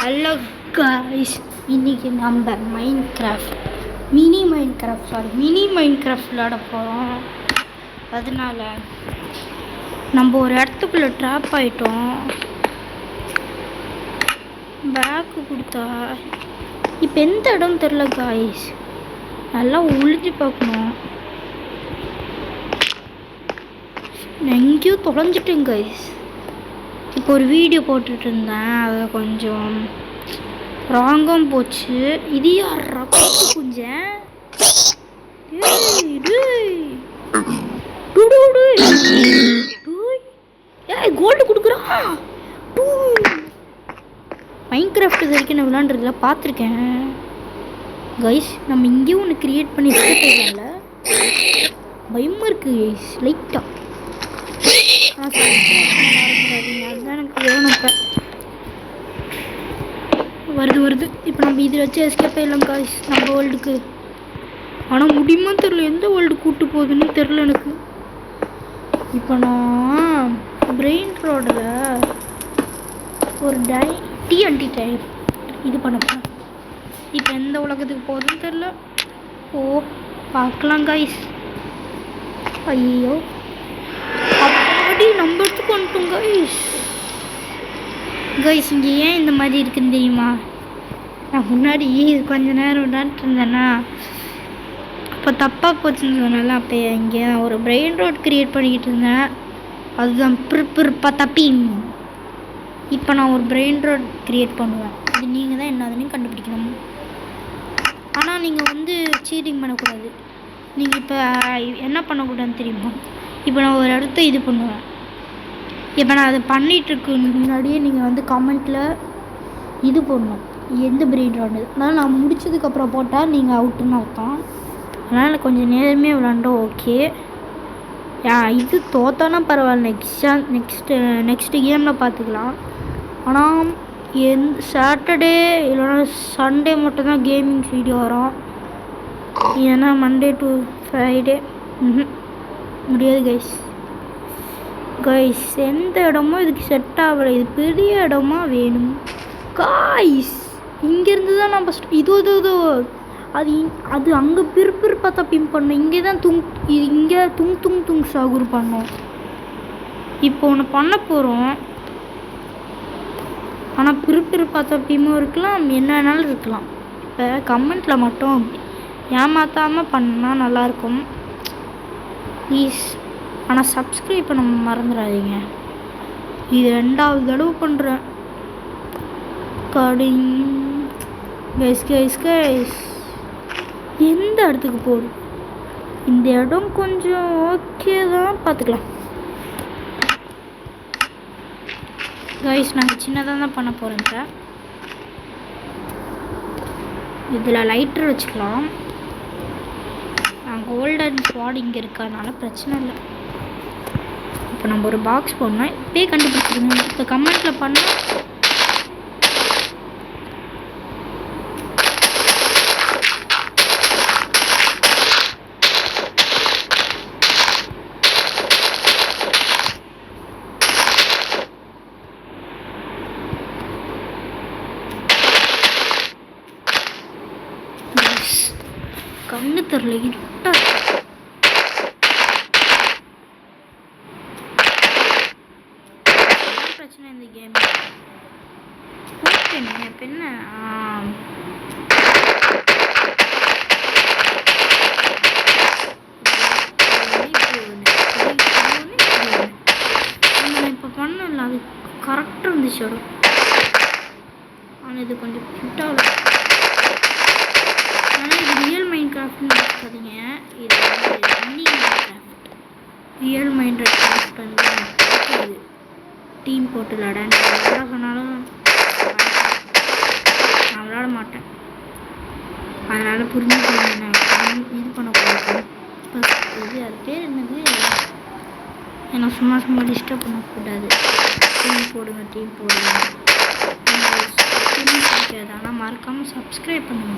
Hello guys, இன்றைக்கி நம்ம mini mind craft விளாட போகிறோம். அதனால் நம்ம ஒரு இடத்துக்குள்ளே ட்ராப் ஆகிட்டோம். பேக்கு கொடுத்தா இப்போ எந்த இடம் தெரில காய்ஸ், நல்லா ஒளிஞ்சு பார்க்கணும். எங்கேயோ தொலைஞ்சிட்டேன் காய்ஸ். இப்போ ஒரு வீடியோ போட்டுட்டு இருந்தேன், அது கொஞ்சம் ராங்காக போச்சு. இது யாரா கொஞ்சம் கோல்டு கொடுக்குறான். மைன்கிராஃப்ட் இது வரைக்கும் நான் விளாண்டுறதுல பார்த்துருக்கேன் கைஸ். நம்ம இங்கேயும் ஒன்று க்ரியேட் பண்ணி வச்சுருக்கல, பயமாக இருக்குது கைஸ் லைட்டாக. அதுதான் எனக்கு வேணும். இப்போ வருது. இப்போ நம்ம இதில் வச்சு எஸ்கேப் ஆகிடலாம் காய்ஸ் நம்ம வேர்ல்டுக்கு. ஆனால் முடியுமா தெரில, எந்த வேர்ல்டு கூப்பிட்டு போகுதுன்னு தெரில எனக்கு. இப்போ நான் பிரெயின் ரோடில் ஒரு டிஎன்டி டைப் இது பண்ணப்பேன். இப்போ எந்த உலகத்துக்கு போகுதுன்னு தெரில. ஓ பார்க்கலாம் காய்ஸ். ஐயோ அப்படி நம்ம இடத்துக்கு வந்துட்டோம் கைஸ். இங்கே ஏன் இந்த மாதிரி இருக்குன்னு தெரியுமா? நான் முன்னாடி கொஞ்ச நேரம் விளாண்டுட்டு இருந்தேன்னா அப்போ தப்பாக போச்சுன்னு சொன்னால, அப்போ இங்கே நான் ஒரு பிரெயின் ரோட் க்ரியேட் பண்ணிக்கிட்டு இருந்தேன். அதுதான் தப்பிங். இப்போ நான் ஒரு பிரெயின் ரோட் க்ரியேட் பண்ணுவேன். இது நீங்கள் தான் என்னதுன்னு கண்டுபிடிக்கணும். ஆனால் நீங்கள் சீட்டிங் பண்ணக்கூடாது. நீங்கள் இப்போ என்ன பண்ணக்கூடாதுன்னு தெரியுமா? இப்போ நான் ஒரு இடத்த இது பண்ணுவேன். இப்போ நான் அதை பண்ணிகிட்ருக்கு முன்னாடியே நீங்கள் கமெண்ட்டில் இது போடணும், எந்த பிரெயின் ரோடு. அதனால் நான் முடிச்சதுக்கப்புறம் போட்டால் நீங்கள் அவுட்டுன்னு அர்த்தம். அதனால் கொஞ்சம் நேரமே விளாண்டோம். ஓகே, இது தோத்தானா பரவாயில்ல, நெக்ஸ்ட்டு கேமில் பார்த்துக்கலாம். ஆனால் சாட்டர்டே இல்லைனா சண்டே மட்டும்தான் கேமிங் வீடியோ வரும். ஏன்னா மண்டே டு ஃப்ரைடே முடியாது கைஸ். எந்த இடமும் இதுக்கு செட் ஆகலை. இது பெரிய இடமா வேணும் காய்ஸ். இங்கேருந்து தான் நம்ம இதோ அது அங்கே பிறு பார்த்தா பிம் பண்ணோம். இங்கே தான் இங்கே துங் சாகுர் பண்ணோம். இப்போ ஒன்று பண்ண போகிறோம். ஆனால் பிறு பார்த்தா பிம்மும் இருக்கலாம், என்னன்னாலும் இருக்கலாம். இப்போ கமெண்ட்டில் மட்டும் ஏமாற்றாமல் பண்ணால் நல்லாயிருக்கும் ப்ளீஸ். ஆனால் சப்ஸ்கிரைப் பண்ண மறந்துடாதீங்க. இது 2வது தடவை பண்ணுறேன். கைஸ் எந்த இடத்துக்கு போடும்? இந்த இடம் கொஞ்சம் ஓகே தான், பார்த்துக்கலாம் கைஸ். நாங்கள் சின்னதாக தான் பண்ண போகிறோம். சார் இதில் லைட்டர் வச்சுக்கலாம். கோல்டன் ஸ்வாட் இங்கே இருக்கிறதுனால பிரச்சனை இல்லை. இப்போ நம்ம ஒரு பாக்ஸ் போடணும். இப்போயே கண்டுபிடிச்சிருங்க. இப்போ கமெண்ட்டில் பண்ணால் கண்ணு தெரில, இருட்டா பிரச்சனை இந்த கேம். ஓகே, இப்போ என்ன இப்போ பண்ணல, அது கரெக்டாக இருந்துச்சு இடம். ஆனால் இது கொஞ்சம் ஃபிட்டாகல. ஆனால் இது ரியல் மைண்ட் கிராஃப்ட்னு நினைக்காதீங்க. இது mini mind craft. Real mind craft இது டீம் போட்டு விளாட சொன்னாலும் நான் விளாட மாட்டேன். அதனால் புரிஞ்சுக்கணும், இது பண்ணக்கூடாது. இது அது பேர் என்னது, ஏன்னா சும்மா டிஸ்டர்ப் பண்ணக்கூடாது. டீம் போடுங்க. பிடிக்காது, ஆனால் மறக்காமல் சப்ஸ்கிரைப் பண்ணுங்க.